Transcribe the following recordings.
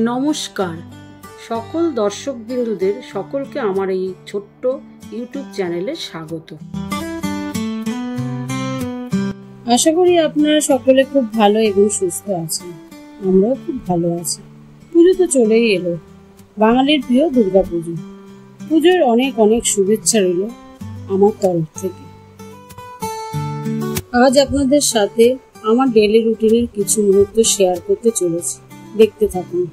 নমস্কার সকল দর্শকবৃন্দদের সকলকে আমার এই ছোট্ট ইউটিউব চ্যানেলে স্বাগত। আশা করি আপনারা সকলে খুব ভালো এবং সুস্থ আছেন। আমরাও খুব ভালো আছি। পুজো তো চলেই এলো, বাঙালির প্রিয় দুর্গাপুজো। পুজোর অনেক অনেক শুভেচ্ছা রইল আমার তরফ থেকে। আজ আপনাদের সাথে আমার ডেইলি রুটিনের কিছু মুহূর্ত শেয়ার করতে চলেছি, দেখতে থাকুন।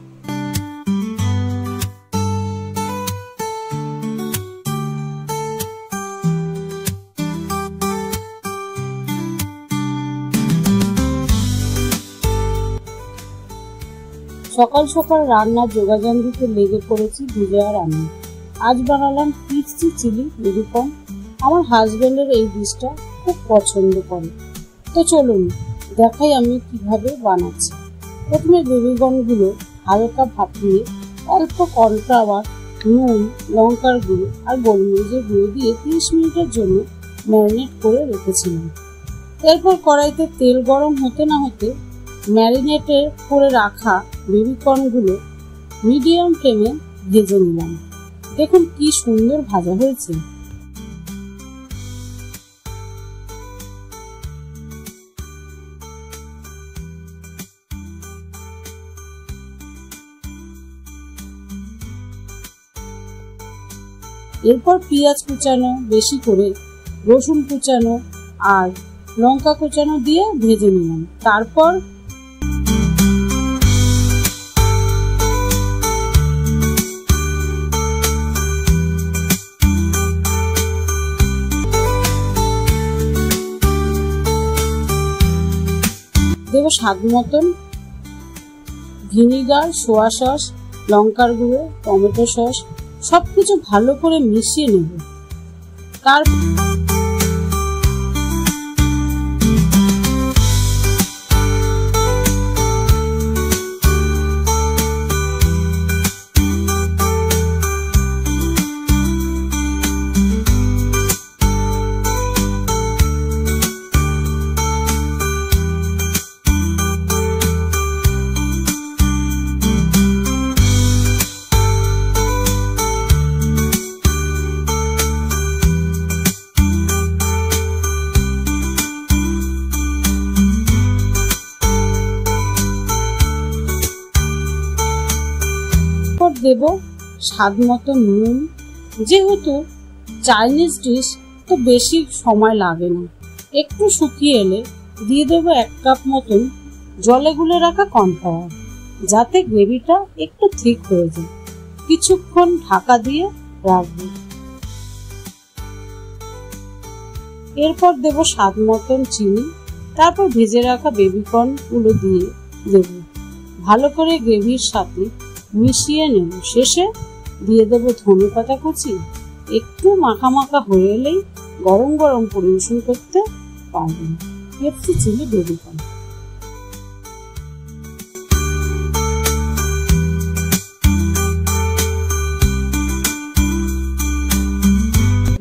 সকাল সকাল রান্নার যোগাযোগ দিতে লেগে পড়েছি বিজয়া রান্না। আজ বানালাম ক্রিসপি চিলি বেবিকর্ন। আমার হাজবেন্ডের এই ডিশটা খুব পছন্দ করে। তো চলুন দেখাই আমি কিভাবে বানাচ্ছি। প্রথমে বেবিকর্নগুলো হালকা ভাপিয়ে অল্প কর্নফ্লাওয়ার, নুন, লঙ্কার গুঁড়ো আর গোলমরিচের গুঁড়ো দিয়ে 30 মিনিটের জন্য ম্যারিনেট করে রেখেছিলাম। এরপর কড়াইতে তেল গরম হতে না হতে ম্যারিনেটে করে রাখা বেবিকর্নগুলো মিডিয়াম ফ্লেমে ভেজে নিলাম। দেখুন কি সুন্দর ভাজা হয়েছে। এরপর পেঁয়াজ কুচানো বেশি করে, রসুন কুচানো আর লঙ্কা কুচানো দিয়ে ভেজে নিলাম। তারপর দেব স্বাদ মতন ভিনিগার, সোয়া সস, লঙ্কার গুঁড়ো, টমেটো সস, সবকিছু ভালো করে মিশিয়ে নেব। দেব স্বাদ মতো নুন। যেহেতু চাইনিজ ডিশ তো বেশি সময় লাগে না। একটু শুকিয়ে এলে দিয়ে দেবো 1 কাপ মতন জলে গুলে রাখা কর্নফ্লাওয়ার, যাতে গ্রেভিটা একটু থিক হয়ে যায়। কিছুক্ষণ ঢাকা দিয়ে রাখবো। এরপর দেব স্বাদ মতন চিনি। তারপর ভেজে রাখা বেবিকর্ন গুলো দিয়ে দেব। ভালো করে গ্রেভির সাথে মিশিয়ে নেব। শেষে দিয়ে দেবো ধনেপাতা কুচি। একটু মাখা মাখা হয়ে এলেই গরম গরম পরিবেশন করতে পারবেন ক্রিসপি চিলি বেবিকর্ন।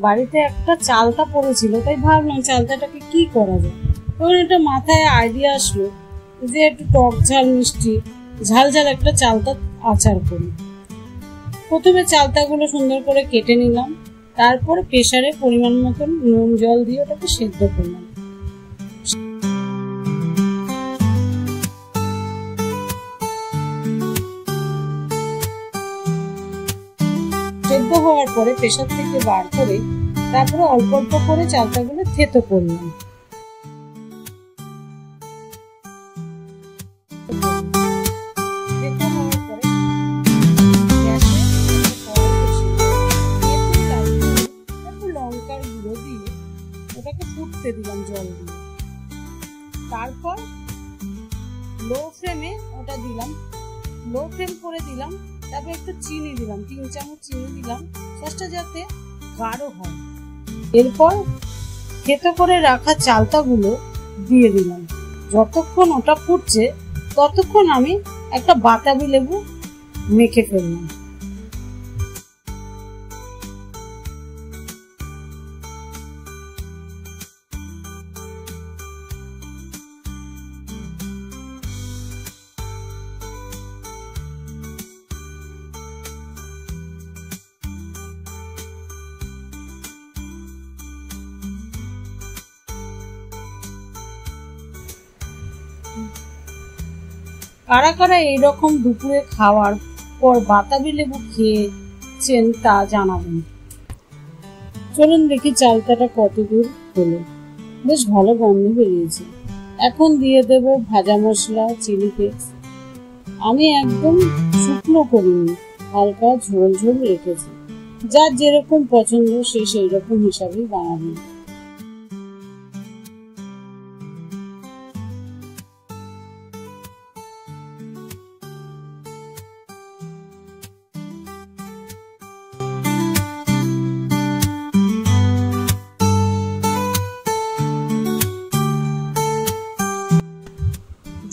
বাড়িতে একটা চালতা পড়েছিল, তাই ভাবলাম চালতাটাকে কি করা যায়। তখন একটা মাথায় আইডিয়া আসলো যে একটু টক ঝাল মিষ্টি ঝাল ঝাল একটা চালতা আচার করি। প্রথমে চালতাগুলো সুন্দর করে কেটে নিলাম। তারপরে প্রেসারে পরিমাণ মতন নুন জল দিয়ে ওটাকে সেদ্ধ করলাম। সেদ্ধ হওয়ার পরে প্রেসার থেকে বার করে তারপরে অল্প অল্প করে চালতাগুলো থেতো করলাম। ওটাকে ফুটতে দিলাম জল দিয়ে। তারপর লো ফ্লেমে ওটা দিলাম, লো ফ্লেম করে দিলাম। তারপর একটু চিনি দিলাম, 3 চামচ চিনি দিলাম, সসটা যাতে গাঢ় হয়। এরপর থেতো করে রাখা চালতাগুলো দিয়ে দিলাম। যতক্ষণ ওটা ফুটছে ততক্ষণ আমি একটা বাতাবি লেবু মেখে ফেললাম। কারা কারা এইরকম দুপুরে খাওয়ার পর বাতাবি লেবু খেয়েছেন তা জানাবেন। চলুন দেখি চালতাটা কত দূর হলো। বেশ ভালো গন্ধ বেরিয়েছে। এখন দিয়ে দেব ভাজা মশলা, চিলি ফ্লেক্স। আমি একদম শুকনো করিনি, হালকা ঝোল ঝোল রেখেছি। যার যেরকম পছন্দ সে সেই রকম হিসাবেই বানাবেন।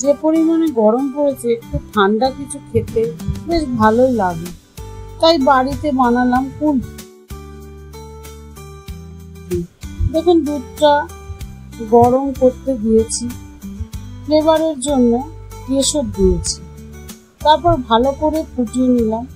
যে পরিমাণে গরম পড়েছে, একটু ঠান্ডা কিছু খেতে বেশ ভালোই লাগে, তাই বাড়িতে বানালাম কুলফি। দেখুন দুধটা গরম করতে দিয়েছি, ফ্লেভারের জন্য কেশর দিয়েছি, তারপর ভালো করে ফুটিয়ে নিলাম।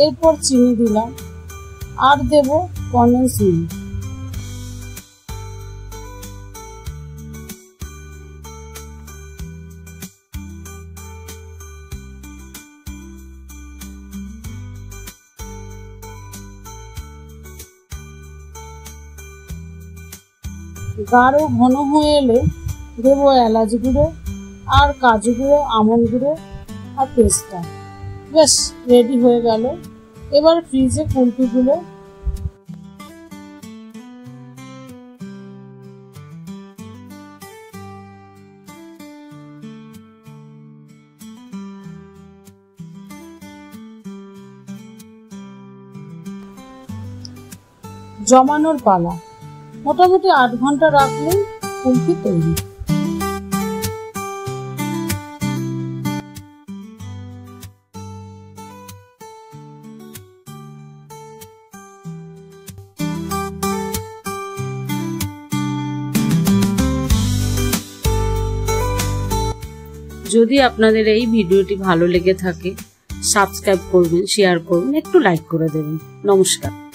এরপর চিনি দিলাম আর দেব কন্ডেন্স মিল্ক। গাঢ় ঘন হয়ে এলে দেব এলাচ গুঁড়ো আর কাজু গুঁড়ো, আমন্ড গুঁড়ো আর পেস্তা। বেশ রেডি হয়ে গেল। এবার ফ্রিজে কুলফিগুলো জমানোর পালা। মোটামুটি 8 ঘন্টা রাখলেই কুলফি তৈরি। যদি আপনাদের এই ভিডিওটি ভালো লেগে থাকে, সাবস্ক্রাইব করবেন, শেয়ার করবেন, একটু লাইক করে দেবেন। নমস্কার।